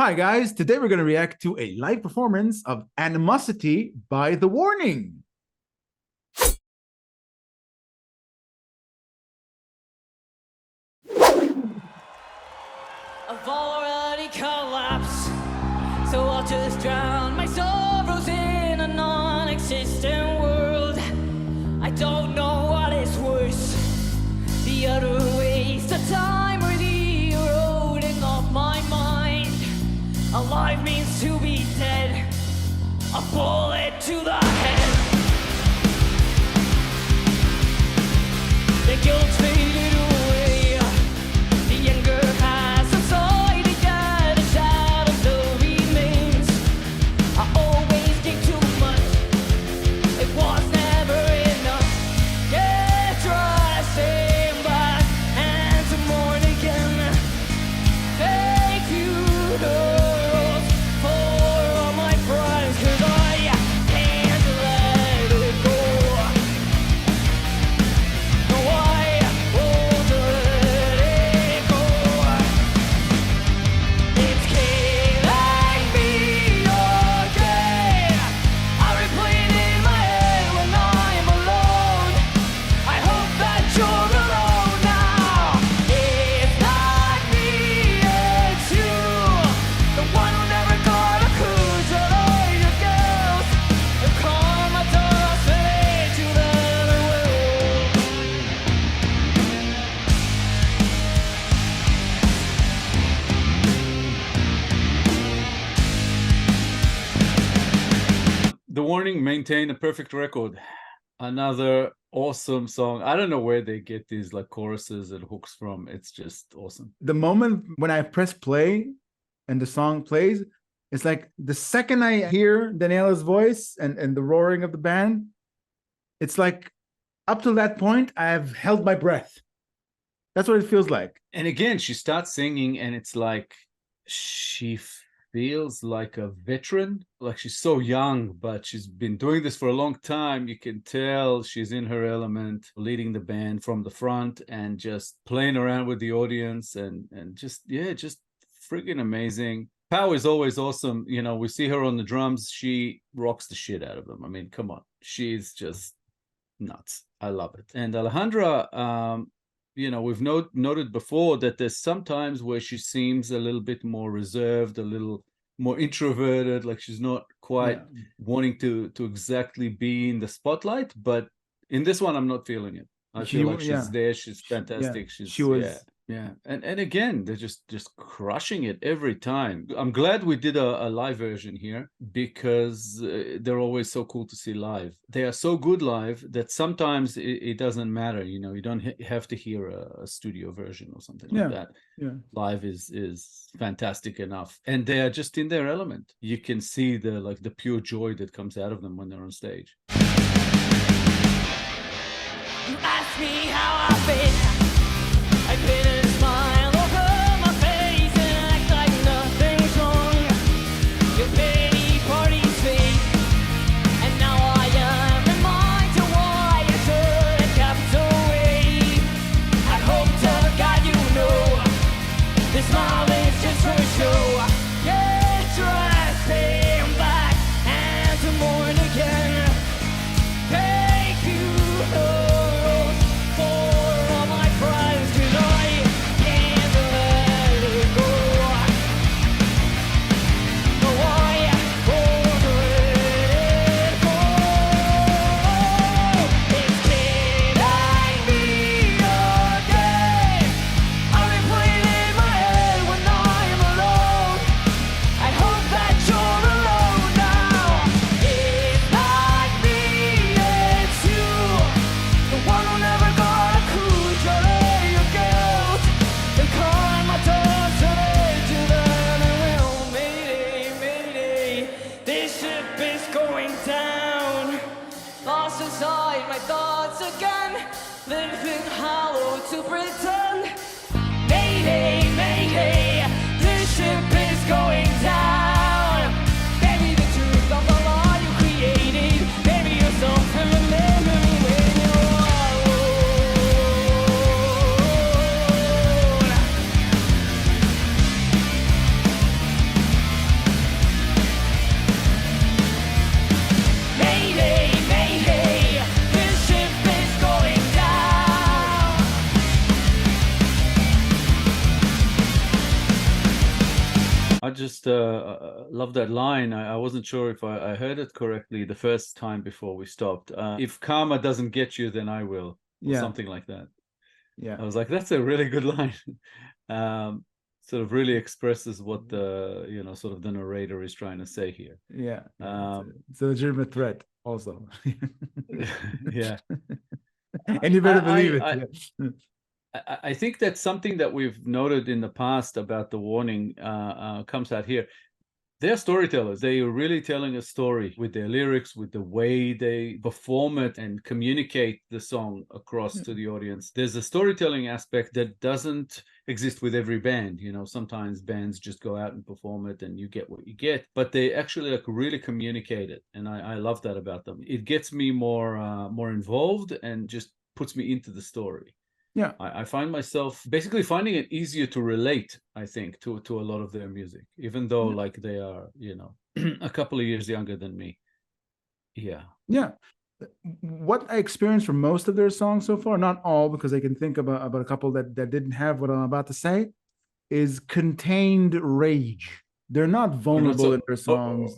Hi guys, today we're going to react to a live performance of Animosity by The Warning. I've already collapsed, so I'll just drown my sorrows in a non-existent world. I don't know what is worse, the utter waste of time or the eroding of my mind. Alive means to be dead, a bullet to the head. The guilt's faded away, the anger has subsided, yet the shadow still remains. I always gave too much, it was never enough. Get dressed in black and to mourn again. Take you to The Warning maintain a perfect record. Another awesome song. I don't know where they get these like choruses and hooks from. It's just awesome. The moment when I press play and the song plays, it's like the second I hear Daniela's voice and the roaring of the band, it's like up to that point, I've held my breath. That's what it feels like. And again, she starts singing and it's like she feels like a veteran, like she's so young, but she's been doing this for a long time. You can tell she's in her element, leading the band from the front and just playing around with the audience and just, yeah, just friggin' amazing. Power is always awesome. You know, we see her on the drums. She rocks the shit out of them. I mean, come on. She's just nuts. I love it. And Alejandra, you know, we've noted before that there's sometimes where she seems a little bit more reserved, a little more introverted, like she's not quite wanting to exactly be in the spotlight. But in this one, I'm not feeling it. I feel like she's there. She's fantastic. And again, they're just crushing it every time. I'm glad we did a live version here because they're always so cool to see live. They are so good live that sometimes it doesn't matter. You know, you don't have to hear a studio version or something like that. Live is fantastic enough, and they are just in their element. You can see the pure joy that comes out of them when they're on stage. You ask me how I've been. I've been a smile over my face and act like nothing's wrong. Your pity parties fade, and now I am reminded why I should have kept away. I hope to God you know this smile is just for show. Get dressed in black and to mourn again. Take you home for all my friends. Inside my thoughts again, living hollow to pretend. Mayday, mayday, this ship is going down. Maybe the truth of the law you created, maybe you're something to memory when you're alone. I just love that line. I wasn't sure if I heard it correctly the first time before we stopped. If karma doesn't get you, then I will, or Yeah. something like that. Yeah. I was like, that's a really good line. Sort of really expresses what the, you know, sort of the narrator is trying to say here. Yeah. It's a legitimate threat also. Yeah. And you better believe it. Yeah. I think that's something that we've noted in the past about the warning comes out here. They're storytellers. They are really telling a story with their lyrics, with the way they perform it and communicate the song across to the audience. There's a storytelling aspect that doesn't exist with every band. You know, sometimes bands just go out and perform it and you get what you get, but they actually like really communicate it. And I love that about them. It gets me more involved and just puts me into the story. Yeah. I find myself basically finding it easier to relate, I think, to a lot of their music, even though like they are, you know, a couple of years younger than me. Yeah. Yeah. What I experienced from most of their songs so far, not all, because I can think about a couple that didn't have what I'm about to say, is contained rage. They're not vulnerable in their songs.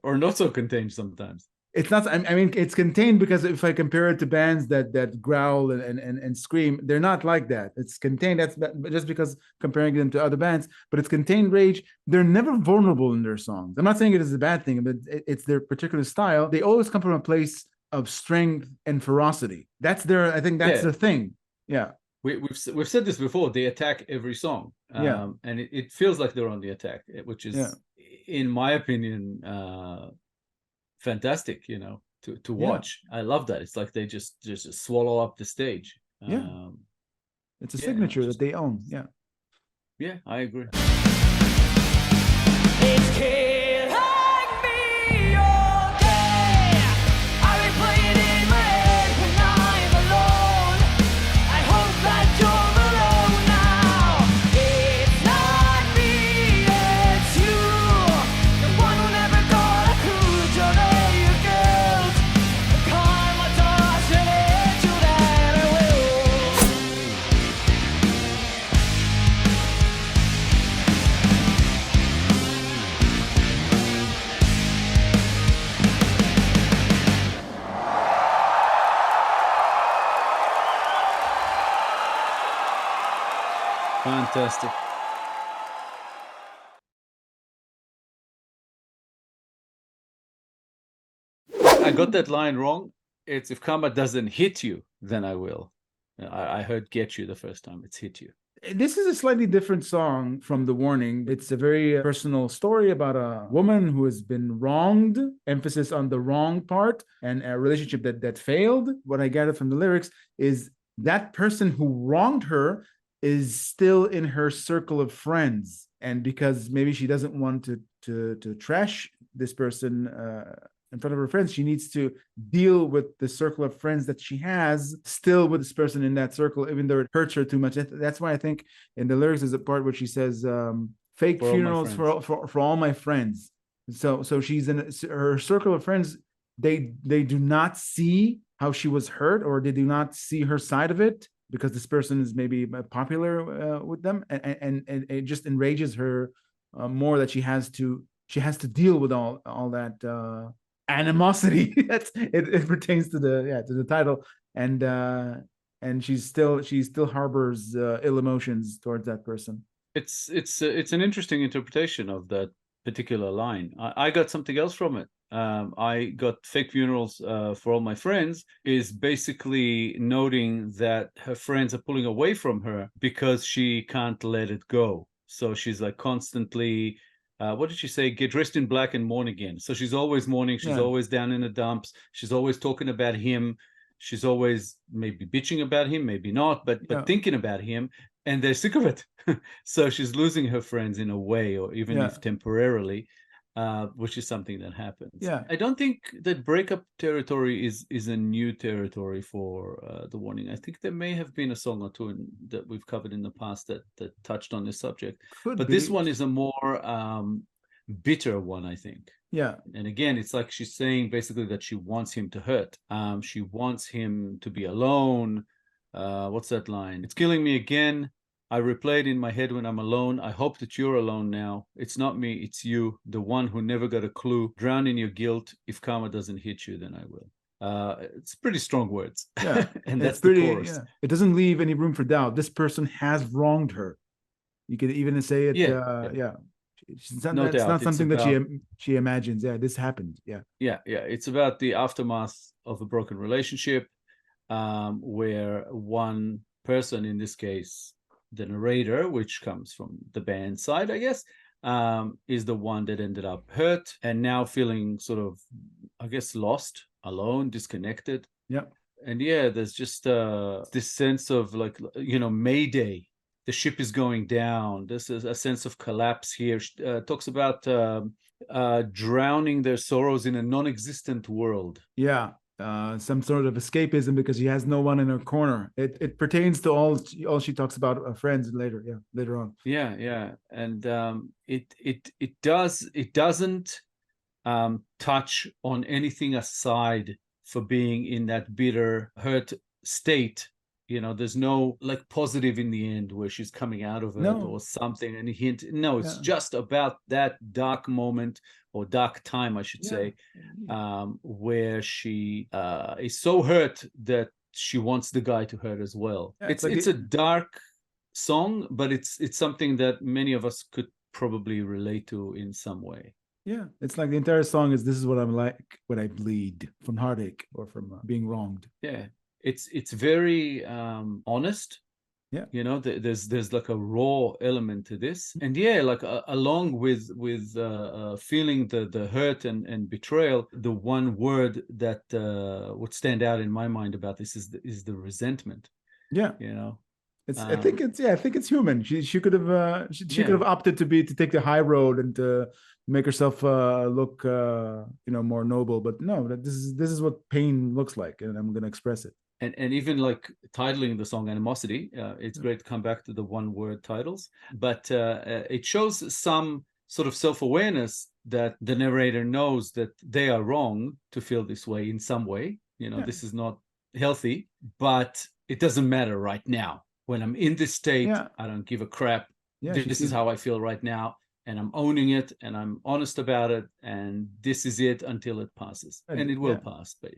Or not so contained sometimes. It's not, I mean, it's contained because if I compare it to bands that growl and scream, they're not like that. It's contained. That's just because comparing them to other bands, but it's contained rage. They're never vulnerable in their songs. I'm not saying it is a bad thing, but it's their particular style. They always come from a place of strength and ferocity. That's their, I think that's the thing. Yeah. We've said this before. They attack every song. And it feels like they're on the attack, which is, in my opinion, fantastic, you know, to watch. I love that. It's like they just swallow up the stage. It's a signature that they own. Yeah, I agree. It's killing me all day. I replay it in my head when I'm alone. I hope that you're alone now. It's not me, it's you. The one who never got a clue to lay your guilt. The karma doesn't hit you that I will. Fantastic. I got that line wrong. It's if karma doesn't hit you, then I will. I heard get you the first time. It's hit you. This is a slightly different song from The Warning. It's a very personal story about a woman who has been wronged, emphasis on the wrong part, and a relationship that failed. What I gathered from the lyrics is that person who wronged her is still in her circle of friends. And because maybe she doesn't want to trash this person in front of her friends, she needs to deal with the circle of friends that she has still with this person in that circle, even though it hurts her too much. That's why I think in the lyrics there's a part where she says, fake funerals for all my friends. So she's in her circle of friends. They do not see how she was hurt, or they do not see her side of it because this person is maybe popular with them, and it just enrages her more that she has to deal with all that animosity. It pertains to the title, and she still harbors ill emotions towards that person. It's an interesting interpretation of that particular line. I got something else from it. I got fake funerals for all my friends is basically noting that her friends are pulling away from her because she can't let it go. So she's like constantly, what did she say? Get dressed in black and mourn again. So she's always mourning. She's always down in the dumps. She's always talking about him. She's always maybe bitching about him, maybe not, but thinking about him. And they're sick of it. So she's losing her friends in a way, or even if temporarily, which is something that happens. I don't think that breakup territory is a new territory for The Warning. I think there may have been a song or two that we've covered in the past that touched on this subject. This one is a more bitter one, I think. And again, it's like she's saying basically that she wants him to hurt. She wants him to be alone. What's that line? It's killing me again. I replay it in my head when I'm alone. I hope that you're alone now. It's not me, it's you, the one who never got a clue. Drown in your guilt. If karma doesn't hit you, then I will. It's pretty strong words. Yeah. And it's that's the pretty, chorus. yeah. It doesn't leave any room for doubt. This person has wronged her. You could even say it, yeah. It's not, No it's doubt. not It's something that about- she imagines. Yeah, this happened. Yeah. Yeah. It's about the aftermath of a broken relationship, where one person, in this case, the narrator, which comes from the band side, I guess, is the one that ended up hurt and now feeling sort of, I guess, lost, alone, disconnected. Yeah. And yeah, there's just this sense of like, Mayday. The ship is going down. This is a sense of collapse here. Talks about drowning their sorrows in a non-existent world. Yeah. Some sort of escapism because she has no one in her corner. It pertains to all she talks about friends later. Yeah, later on. Yeah, and it doesn't touch on anything aside for being in that bitter, hurt state. There's no like positive in the end where she's coming out of it or something, any hint. No, it's just about that dark moment or dark time, I should say, where she is so hurt that she wants the guy to hurt as well. Yeah, it's a dark song, but it's something that many of us could probably relate to in some way. Yeah, it's like the entire song is, this is what I'm like when I bleed from heartache or from being wronged. Yeah. It's very honest. Yeah, there's like a raw element to this, and yeah, like along with feeling the hurt and betrayal, the one word that would stand out in my mind about this is the resentment. Yeah, it's I think it's human. She could have she could have opted to take the high road and to make herself look more noble, but no, this is what pain looks like, and I'm gonna express it. And even like titling the song Animosity, it's great to come back to the one word titles, but it shows some sort of self-awareness that the narrator knows that they are wrong to feel this way in some way. This is not healthy, but it doesn't matter right now. When I'm in this state, I don't give a crap. This is how I feel right now. And I'm owning it, and I'm honest about it, and this is it until it passes, and it will pass. But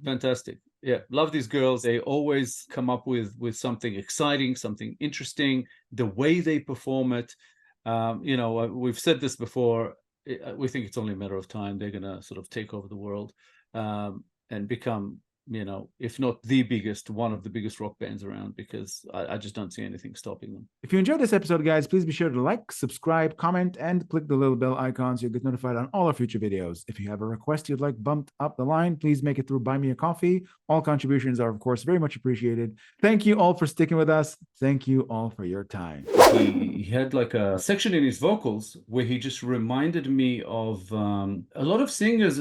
fantastic. Yeah, love these girls. They always come up with something exciting, something interesting. The way they perform it, we've said this before. We think it's only a matter of time. They're gonna sort of take over the world and become, if not the biggest, one of the biggest rock bands around, because I just don't see anything stopping them. If you enjoyed this episode, guys, please be sure to like, subscribe, comment, and click the little bell icon so you'll get notified on all our future videos. If you have a request you'd like bumped up the line, please make it through Buy Me a Coffee. All contributions are, of course, very much appreciated. Thank you all for sticking with us. Thank you all for your time. He had like a section in his vocals where he just reminded me of a lot of singers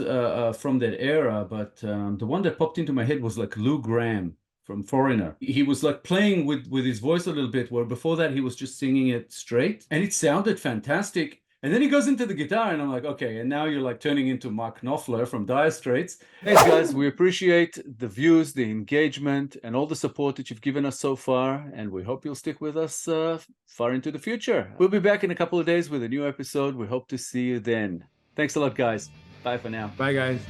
from that era, but the one that popped into my head was like Lou Gramm from Foreigner. He was like playing with his voice a little bit, where before that he was just singing it straight, and it sounded fantastic. And then he goes into the guitar, and I'm like, okay, and now you're like turning into Mark Knopfler from Dire Straits. Hey guys, we appreciate the views, the engagement, and all the support that you've given us so far, and we hope you'll stick with us far into the future. We'll be back in a couple of days with a new episode. We hope to see you then. Thanks a lot, guys. Bye for now. Bye, guys.